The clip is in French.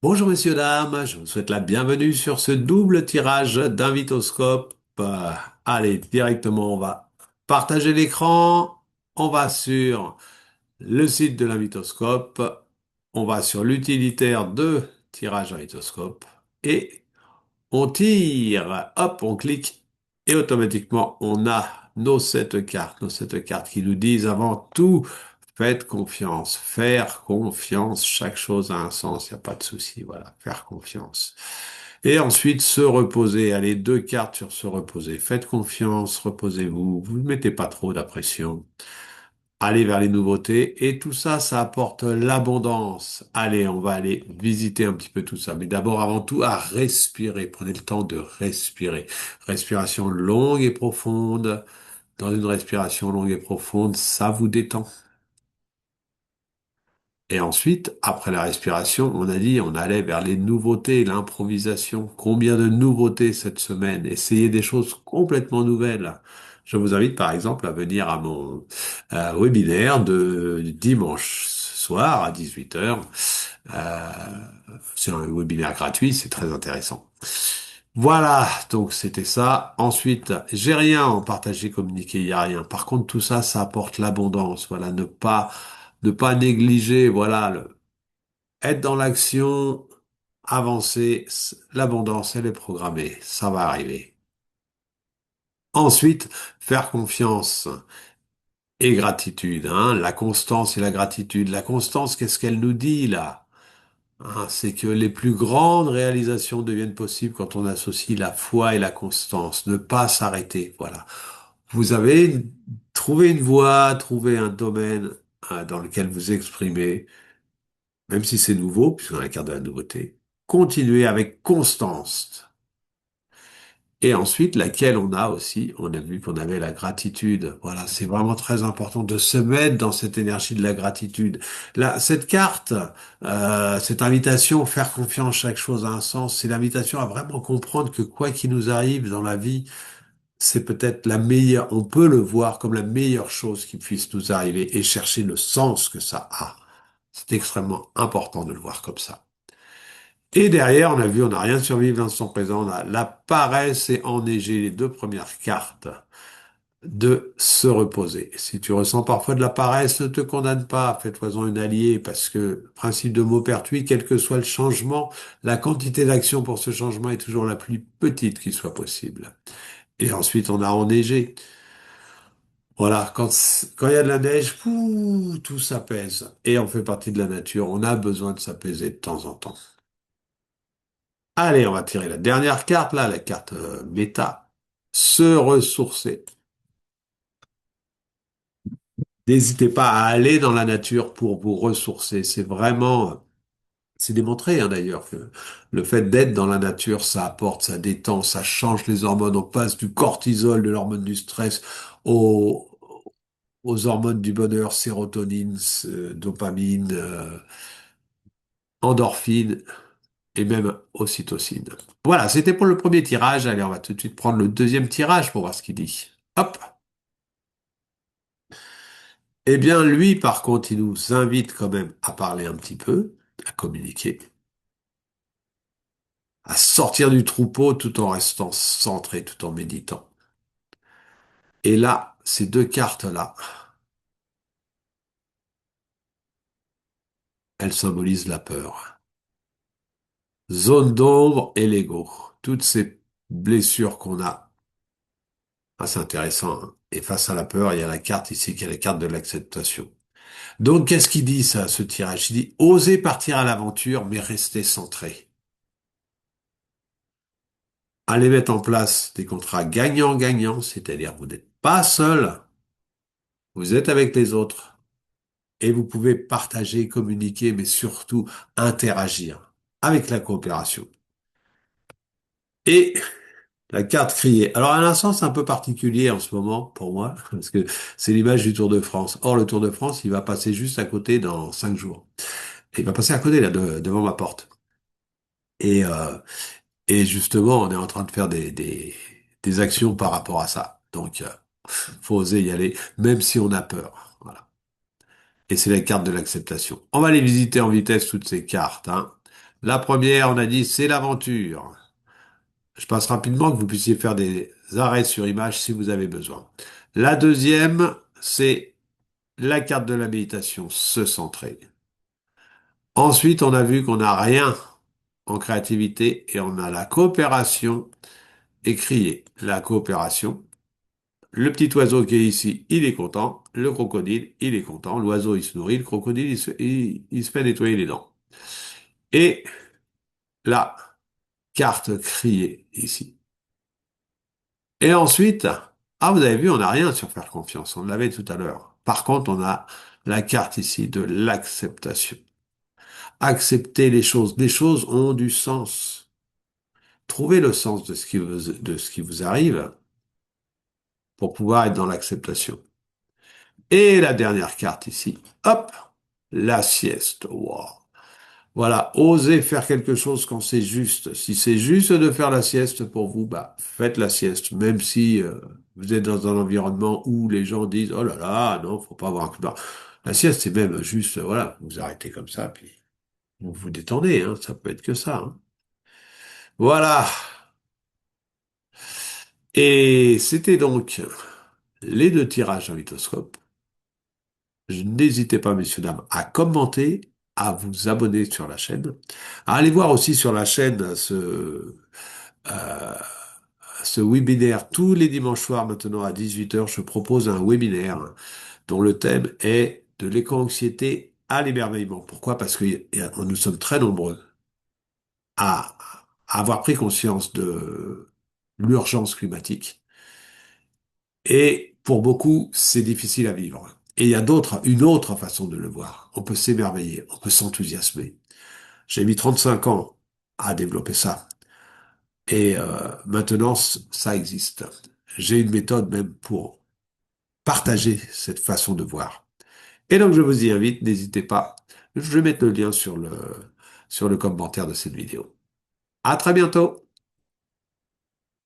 Bonjour messieurs, dames, je vous souhaite la bienvenue sur ce double tirage d'Invitoscope. Allez, directement, on va partager l'écran, on va sur le site de l'Invitoscope, on va sur l'utilitaire de tirage Invitoscope et on tire, hop, on clique et automatiquement on a nos sept cartes qui nous disent avant tout, faites confiance, faire confiance, chaque chose a un sens, il n'y a pas de souci, voilà, faire confiance. Et ensuite se reposer, allez, deux cartes sur se reposer, faites confiance, reposez-vous, vous ne mettez pas trop de pression. Aller vers les nouveautés et tout ça, ça apporte l'abondance. Allez, on va aller visiter un petit peu tout ça. Mais d'abord, avant tout, à respirer. Prenez le temps de respirer. Respiration longue et profonde. Dans une respiration longue et profonde, ça vous détend. Et ensuite, après la respiration, on a dit, on allait vers les nouveautés, l'improvisation. Combien de nouveautés cette semaine? Essayez des choses complètement nouvelles. Je vous invite par exemple à venir à mon webinaire de dimanche soir à 18h. Euh, c'est un webinaire gratuit, c'est très intéressant. Voilà, donc c'était ça. Ensuite, j'ai rien en partager, communiquer, il n'y a rien. Par contre, tout ça, ça apporte l'abondance. Voilà, ne pas négliger, voilà, être dans l'action, avancer, l'abondance, elle est programmée, ça va arriver. Ensuite, faire confiance et gratitude, hein, la constance et la gratitude. La constance, qu'est-ce qu'elle nous dit là? Hein, c'est que les plus grandes réalisations deviennent possibles quand on associe la foi et la constance. Ne pas s'arrêter, voilà. Vous avez trouvé une voie, trouvé un domaine dans lequel vous exprimez, même si c'est nouveau, puisqu'on a la carte de la nouveauté. Continuez avec constance. Et ensuite, laquelle on a aussi, on a vu qu'on avait la gratitude. Voilà, c'est vraiment très important de se mettre dans cette énergie de la gratitude. Là, cette carte, cette invitation, faire confiance, chaque chose a un sens, c'est l'invitation à vraiment comprendre que quoi qu'il nous arrive dans la vie, c'est peut-être la meilleure, on peut le voir comme la meilleure chose qui puisse nous arriver et chercher le sens que ça a. C'est extrêmement important de le voir comme ça. Et derrière, on a vu, on n'a rien survécu dans l'instant présent, on a la paresse et enneigé, les deux premières cartes de se reposer. Si tu ressens parfois de la paresse, ne te condamne pas, fais-toi-en une alliée, parce que, principe de Maupertuis, quel que soit le changement, la quantité d'action pour ce changement est toujours la plus petite qui soit possible. Et ensuite, on a enneigé. Voilà, quand il y a de la neige, pouh, tout s'apaise. Et on fait partie de la nature, on a besoin de s'apaiser de temps en temps. Allez, on va tirer la dernière carte, là, la carte méta. Se ressourcer. N'hésitez pas à aller dans la nature pour vous ressourcer. C'est vraiment, c'est démontré hein, d'ailleurs que le fait d'être dans la nature, ça apporte, ça détend, ça change les hormones. On passe du cortisol, de l'hormone du stress, aux, aux hormones du bonheur, sérotonine, dopamine, endorphine et même ocytocine. Voilà, c'était pour le premier tirage. Allez, on va tout de suite prendre le deuxième tirage pour voir ce qu'il dit. Hop. Eh bien, lui, par contre, il nous invite quand même à parler un petit peu, à communiquer, à sortir du troupeau tout en restant centré, tout en méditant. Et là, ces deux cartes-là, elles symbolisent la peur. Zone d'ombre et l'ego. Toutes ces blessures qu'on a. Ah, c'est intéressant, hein. Et face à la peur, il y a la carte ici qui est la carte de l'acceptation. Donc, qu'est-ce qu'il dit, ça, ce tirage? Il dit, osez partir à l'aventure, mais restez centré. Allez mettre en place des contrats gagnant-gagnant, c'est-à-dire vous n'êtes pas seul, vous êtes avec les autres et vous pouvez partager, communiquer, mais surtout interagir avec la coopération. Et la carte criée. Alors, à un sens un peu particulier en ce moment pour moi, parce que c'est l'image du Tour de France. Or, le Tour de France, il va passer juste à côté dans 5 jours. Et il va passer à côté, là, devant ma porte. Et, euh, et justement, on est en train de faire des actions par rapport à ça. Donc, faut oser y aller, même si on a peur. Voilà. Et c'est la carte de l'acceptation. On va les visiter en vitesse, toutes ces cartes, hein. La première, on a dit, c'est l'aventure. Je passe rapidement que vous puissiez faire des arrêts sur image si vous avez besoin. La deuxième, c'est la carte de la méditation, se centrer. Ensuite, on a vu qu'on n'a rien en créativité et on a la coopération et crier. La coopération. Le petit oiseau qui est ici, il est content. Le crocodile, il est content. L'oiseau, il se nourrit. Le crocodile, il se fait nettoyer les dents. Et la carte crier ici. Et ensuite, ah, vous avez vu, on n'a rien sur faire confiance. On l'avait tout à l'heure. Par contre, on a la carte ici de l'acceptation. Accepter les choses. Les choses ont du sens. Trouvez le sens de ce qui vous arrive pour pouvoir être dans l'acceptation. Et la dernière carte ici, hop, la sieste. Wow. Voilà, osez faire quelque chose quand c'est juste. Si c'est juste de faire la sieste pour vous, bah faites la sieste, même si vous êtes dans un environnement où les gens disent oh là là, non, faut pas avoir un coup de barre. La sieste, c'est même juste, voilà, vous arrêtez comme ça, puis vous vous détendez, hein, ça peut être que ça. Hein. Voilà. Et c'était donc les deux tirages en litoscope. N'hésitez pas, messieurs, dames, à commenter, à vous abonner sur la chaîne, à aller voir aussi sur la chaîne euh, ce webinaire tous les dimanches soirs maintenant à 18 heures. Je propose un webinaire dont le thème est de l'éco-anxiété à l'émerveillement. Pourquoi? Parce que nous sommes très nombreux à, à avoir pris conscience de l'urgence climatique. Et pour beaucoup, c'est difficile à vivre. Et il y a une autre façon de le voir. On peut s'émerveiller, on peut s'enthousiasmer. J'ai mis 35 ans à développer ça. Et maintenant, ça existe. J'ai une méthode même pour partager cette façon de voir. Et donc, je vous y invite, n'hésitez pas. Je vais mettre le lien sur le commentaire de cette vidéo. À très bientôt!